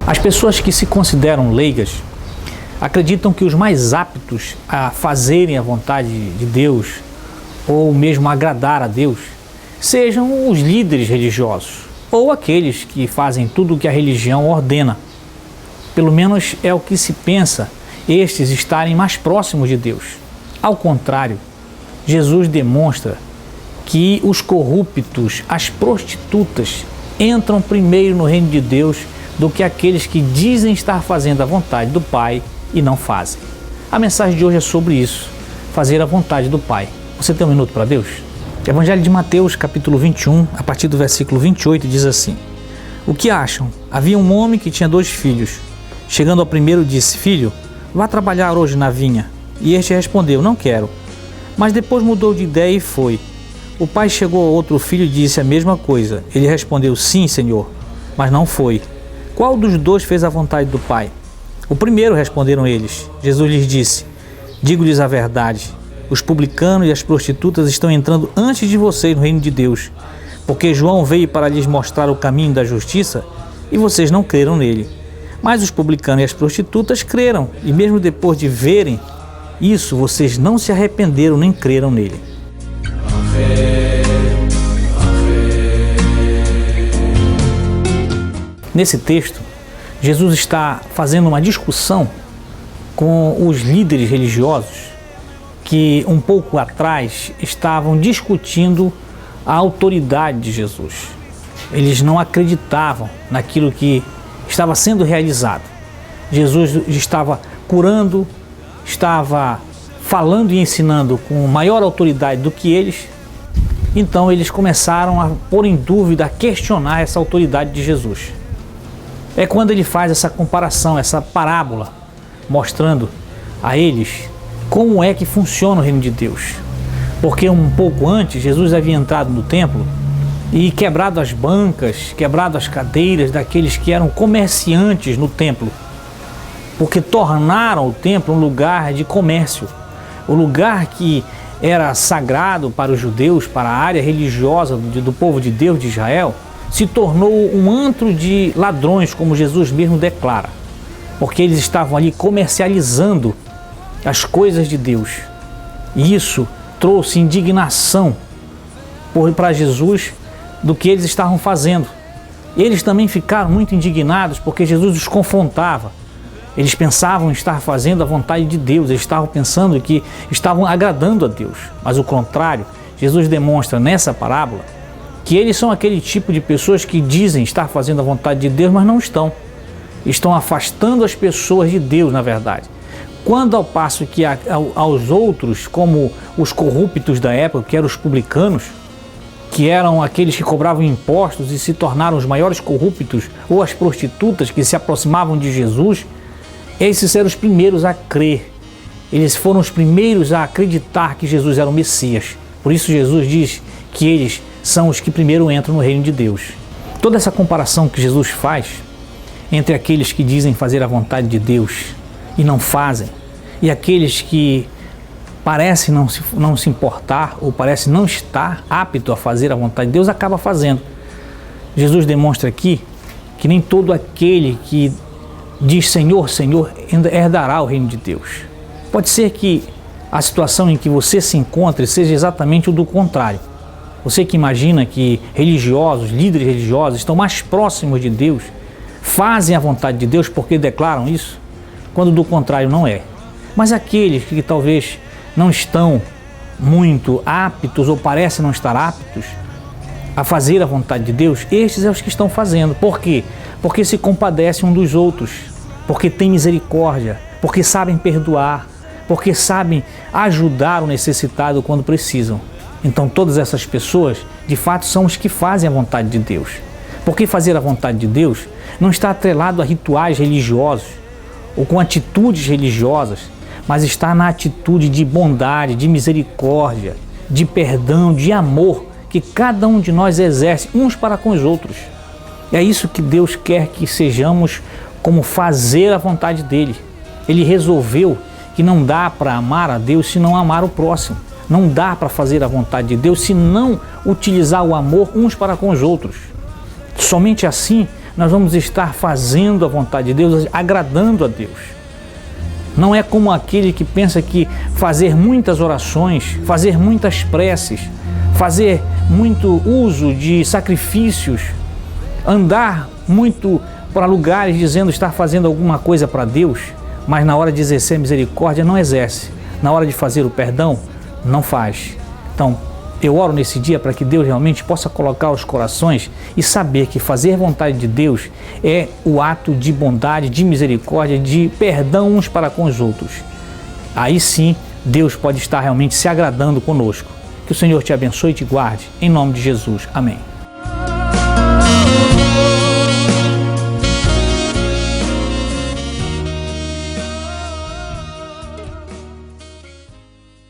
As pessoas que se consideram leigas acreditam que os mais aptos a fazerem a vontade de Deus ou mesmo agradar a Deus sejam os líderes religiosos ou aqueles que fazem tudo o que a religião ordena. Pelo menos é o que se pensa estes estarem mais próximos de Deus. Ao contrário, Jesus demonstra que os corruptos, as prostitutas, entram primeiro no reino de Deus do que aqueles que dizem estar fazendo a vontade do Pai e não fazem. A mensagem de hoje é sobre isso, fazer a vontade do Pai. Você tem um minuto para Deus? Evangelho de Mateus, capítulo 21, a partir do versículo 28, diz assim: O que acham? Havia um homem que tinha 2 filhos. Chegando ao primeiro, disse: Filho, vá trabalhar hoje na vinha. E este respondeu: Não quero. Mas depois mudou de ideia e foi. O pai chegou ao outro filho e disse a mesma coisa. Ele respondeu: Sim, Senhor, mas não foi. Qual dos 2 fez a vontade do Pai? O primeiro, responderam eles. Jesus lhes disse: Digo-lhes a verdade, os publicanos e as prostitutas estão entrando antes de vocês no reino de Deus, porque João veio para lhes mostrar o caminho da justiça e vocês não creram nele. Mas os publicanos e as prostitutas creram, e mesmo depois de verem isso, vocês não se arrependeram nem creram nele. Nesse texto, Jesus está fazendo uma discussão com os líderes religiosos que um pouco atrás estavam discutindo a autoridade de Jesus. Eles não acreditavam naquilo que estava sendo realizado. Jesus estava curando, estava falando e ensinando com maior autoridade do que eles. Então eles começaram a pôr em dúvida, a questionar essa autoridade de Jesus. É quando ele faz essa comparação, essa parábola, mostrando a eles como é que funciona o reino de Deus. Porque um pouco antes, Jesus havia entrado no templo e quebrado as bancas, quebrado as cadeiras daqueles que eram comerciantes no templo, porque tornaram o templo um lugar de comércio, o lugar que era sagrado para os judeus, para a área religiosa do povo de Deus, de Israel, se tornou um antro de ladrões, como Jesus mesmo declara, porque eles estavam ali comercializando as coisas de Deus. E isso trouxe indignação para Jesus do que eles estavam fazendo. Eles também ficaram muito indignados porque Jesus os confrontava. Eles pensavam estar fazendo a vontade de Deus, eles estavam pensando que estavam agradando a Deus. Mas o contrário, Jesus demonstra nessa parábola que eles são aquele tipo de pessoas que dizem estar fazendo a vontade de Deus, mas não estão. Estão afastando as pessoas de Deus, na verdade. Quando ao passo que aos outros, como os corruptos da época, que eram os publicanos, que eram aqueles que cobravam impostos e se tornaram os maiores corruptos, ou as prostitutas que se aproximavam de Jesus, esses eram os primeiros a crer. Eles foram os primeiros a acreditar que Jesus era o Messias. Por isso Jesus diz que eles são os que primeiro entram no reino de Deus. Toda essa comparação que Jesus faz entre aqueles que dizem fazer a vontade de Deus e não fazem, e aqueles que parecem não se importar ou parecem não estar apto a fazer a vontade de Deus, acaba fazendo. Jesus demonstra aqui que nem todo aquele que diz Senhor, Senhor, herdará o reino de Deus. Pode ser que a situação em que você se encontre seja exatamente o do contrário. Você que imagina que religiosos, líderes religiosos estão mais próximos de Deus, fazem a vontade de Deus porque declaram isso, quando do contrário não é. Mas aqueles que talvez não estão muito aptos ou parecem não estar aptos a fazer a vontade de Deus, estes são os que estão fazendo. Por quê? Porque se compadecem um dos outros, porque têm misericórdia, porque sabem perdoar, porque sabem ajudar o necessitado quando precisam. Então todas essas pessoas, de fato, são os que fazem a vontade de Deus. Porque fazer a vontade de Deus não está atrelado a rituais religiosos ou com atitudes religiosas, mas está na atitude de bondade, de misericórdia, de perdão, de amor que cada um de nós exerce uns para com os outros. É isso que Deus quer que sejamos, como fazer a vontade dele. Ele resolveu que não dá para amar a Deus se não amar o próximo. Não dá para fazer a vontade de Deus se não utilizar o amor uns para com os outros. Somente assim nós vamos estar fazendo a vontade de Deus, agradando a Deus. Não é como aquele que pensa que fazer muitas orações, fazer muitas preces, fazer muito uso de sacrifícios, andar muito para lugares dizendo estar fazendo alguma coisa para Deus, mas na hora de exercer misericórdia não exerce, na hora de fazer o perdão não faz. Então, eu oro nesse dia para que Deus realmente possa colocar os corações e saber que fazer vontade de Deus é o ato de bondade, de misericórdia, de perdão uns para com os outros. Aí sim, Deus pode estar realmente se agradando conosco. Que o Senhor te abençoe e te guarde. Em nome de Jesus. Amém.